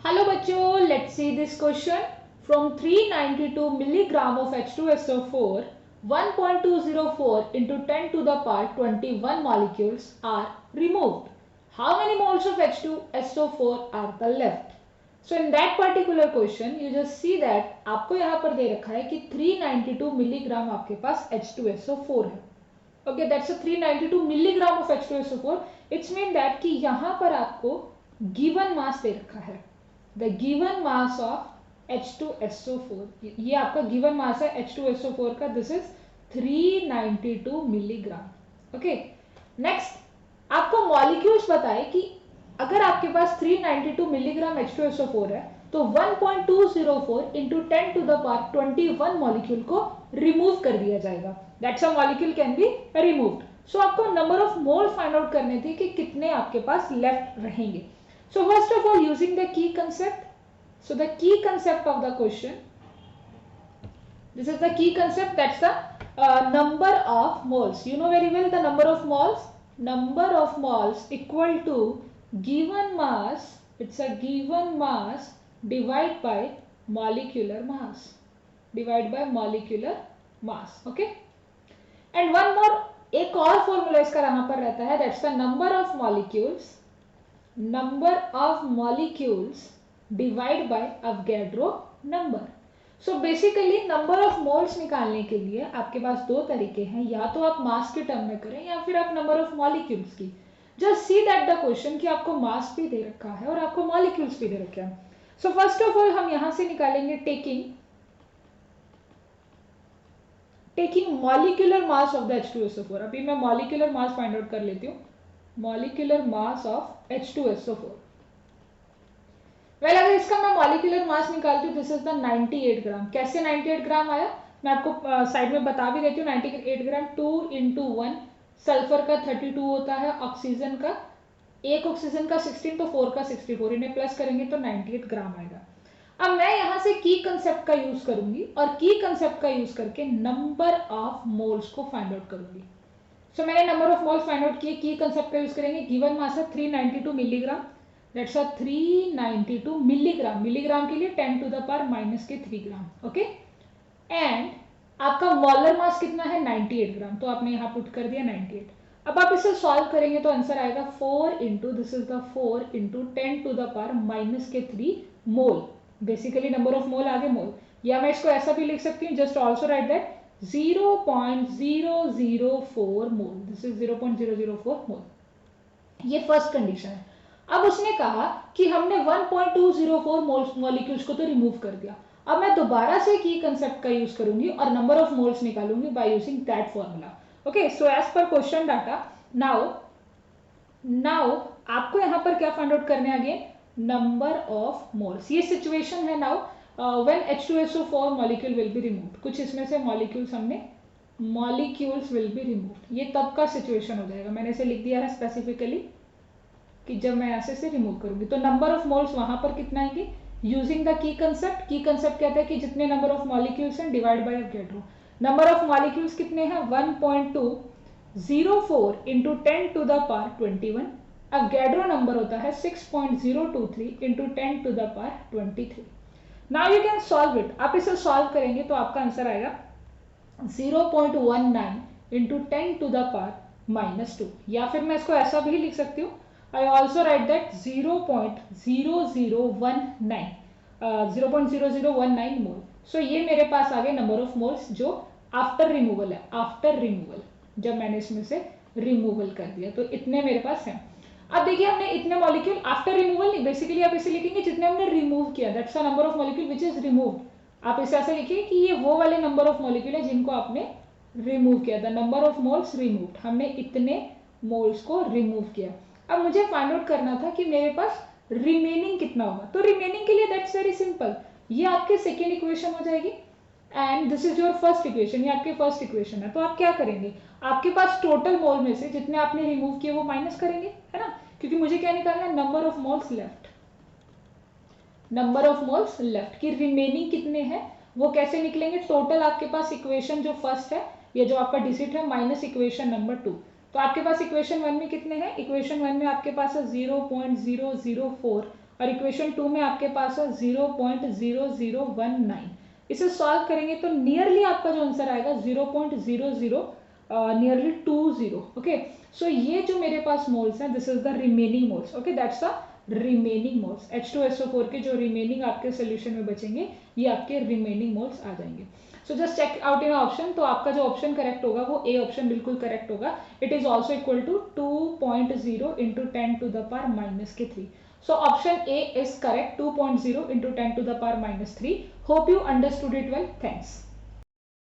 Hello बच्चों, let's see this question. From 392 milligram of H2SO4, 1.204 into 10 to the power 21 molecules are removed. How many moles of H2SO4 are the left? So in that particular question, you just see that आपको यहाँ पर दे रखा है कि 392 milligram आपके पास H2SO4 है. Okay, that's a 392 milligram of H2SO4. It's mean that कि यहाँ पर आपको given mass दे रखा है. The given mass of H2SO4, ये आपका given mass है H2SO4 का. This is 392 milligram. Okay. Next, आपको molecules बताए कि अगर आपके पास 392 मिलीग्राम H2SO4 है तो 1.204 into 10 to the power 21 molecule को रिमूव कर दिया जाएगा. That's a molecule can be removed. So आपको number of mole find out करने थे कि कितने आपके पास लेफ्ट रहेंगे. So first of all, using the key concept. So the key concept of the question. This is the key concept. That's the number of moles. You know very well the number of moles. Number of moles equal to given mass. It's a given mass divided by molecular mass. Divide by molecular mass. Okay. And one more. एक और formula इसका यहाँ पर रहता है. That's the number of molecules. Number of molecules divided by Avogadro number. So basically number of moles निकालने के लिए आपके पास दो तरीके हैं. या तो आप मास के टर्म में करें या फिर आप नंबर ऑफ मॉलिक्यूल्स की. Just see that the question कि आपको मास भी दे रखा है और आपको मॉलिक्यूल्स भी दे रखे हैं. सो फर्स्ट ऑफ ऑल हम यहां से निकालेंगे taking molecular mass of the H2SO4. अभी मैं मॉलिक्यूलर मास फाइंड आउट कर लेती हूँ. Molecular mass of H2SO4. Well अगर इसका मैं मॉलिक्यूलर मास निकालती हूँ, दिस इज द 98 ग्राम. कैसे 98 ग्राम आया मैं आपको साइड में बता भी देती हूँ. 98 ग्राम 2 into 1. सल्फर का 32 होता है, ऑक्सीजन का एक ऑक्सीजन का 16 तो 4 का 64. इन्हें प्लस करेंगे तो 98 ग्राम आएगा. अब मैं यहाँ से की कंसेप्ट का यूज करूंगी और की कंसेप्ट का यूज करके नंबर ऑफ मोल्स को फाइंड आउट करूंगी. सो मैंने number of moles find out किए. की कंसेप्ट का यूज करेंगे. गिवन मास है 392 milligram. That's a 392 milligram. Milligram के लिए 10 टू द पावर माइनस के 3 ग्राम. ओके. एंड आपका मॉलर मास कितना है 98 ग्राम. तो आपने यहाँ पुट कर दिया 98. अब आप इसे सॉल्व करेंगे तो आंसर आएगा 4 into this is the 4 into 10 to the power minus के 3 mole. Basically number of mole आगे मोल. या मैं इसको ऐसा भी लिख सकती हूँ. Just also right that 0.004 mole. This is 0.004 मोल. ये फर्स्ट कंडीशन है. अब उसने कहा कि हमने 1.204 मॉलिक्यूल्स को तो रिमूव कर दिया. अब मैं दोबारा से की कंसेप्ट का यूज करूंगी और नंबर ऑफ मोल्स निकालूंगी by using that formula. Okay. So as per question data now आपको यहां पर क्या फाइंड आउट करने अगेन नंबर ऑफ मोल्स. ये सिचुएशन है now when H2SO4 molecule will be removed. कुछ इसमें से molecules will be removed. ये तब का situation हो जाएगा. मैंने इसे लिख दिया है specifically कि जब मैं ऐसे से रिमूव करूंगी तो नंबर ऑफ मोल्स वहां पर कितना आएंगे using the key concept. Key concept कहता है कि जितने नंबर ऑफ मॉलिक्यूल्स हैं divide by Avogadro. Number of molecules कितने हैं 1.204 into 10 to the power 21. Avogadro number होता है 6.023 into 10 to the power 23. Now you can solve it. आप इसे सॉल्व करेंगे तो आपका आंसर आएगा 0.19 into 10 to the power minus 2. या फिर मैं इसको ऐसा भी लिख सकती हूँ. I also write that 0.0019 मोल. सो ये मेरे पास आ गए नंबर ऑफ मोल्स जो आफ्टर रिमूवल है. आफ्टर रिमूवल जब मैंने इसमें से रिमूवल कर दिया तो इतने मेरे पास हैं. अब देखिए हमने इतने मॉलिक्यूल आफ्टर रिमूवल नहीं. बेसिकली आप इसे लिखेंगे जितने हमने रिमूव किया. That's the number of molecule which is removed. आप इसे ऐसे लिखिए कि ये वो वाले नंबर ऑफ मॉलिक्यूल है जिनको आपने रिमूव किया. The number of moles removed. हमने इतने मोल्स को रिमूव किया. अब मुझे फाइंड आउट करना था कि मेरे पास रिमेनिंग कितना होगा. तो रिमेनिंग के लिए दैट्स वेरी सिंपल. ये आपके सेकेंड इक्वेशन हो जाएगी and this is your first equation. ये आपके फर्स्ट इक्वेशन है. तो आप क्या करेंगे आपके पास टोटल मोल में से जितने आपने रिमूव किए वो माइनस करेंगे है ना. क्योंकि मुझे क्या निकालना है number of moles left. Number of moles left की रिमेनिंग कितने हैं वो कैसे निकलेंगे. टोटल आपके पास इक्वेशन जो फर्स्ट है ये जो आपका डिजिट है माइनस इक्वेशन नंबर 2. तो आपके पास इक्वेशन 1 में कितने हैं. इक्वेशन 1 में आपके पास है 0.004 और इक्वेशन 2 में आपके पास है 0.0019। इसे सॉल्व करेंगे तो नियरली आपका जो आंसर आएगा 0.00 नियरली 20। ओके, सो ये जो मेरे पास मोल्स हैं this is the remaining moles. Okay, that's the remaining moles. H2SO4 के जो रिमेनिंग आपके सोल्यूशन में बचेंगे ये आपके रिमेनिंग मोल्स आ जाएंगे। So just check out in option, तो आपका जो ऑप्शन करेक्ट होगा वो ए ऑप्शन बिल्कुल करेक्ट होगा। It is also equal to 2.0 इंटू 10⁻³ So option A is correct, 2.0 into 10⁻³ Hope you understood it well. Thanks.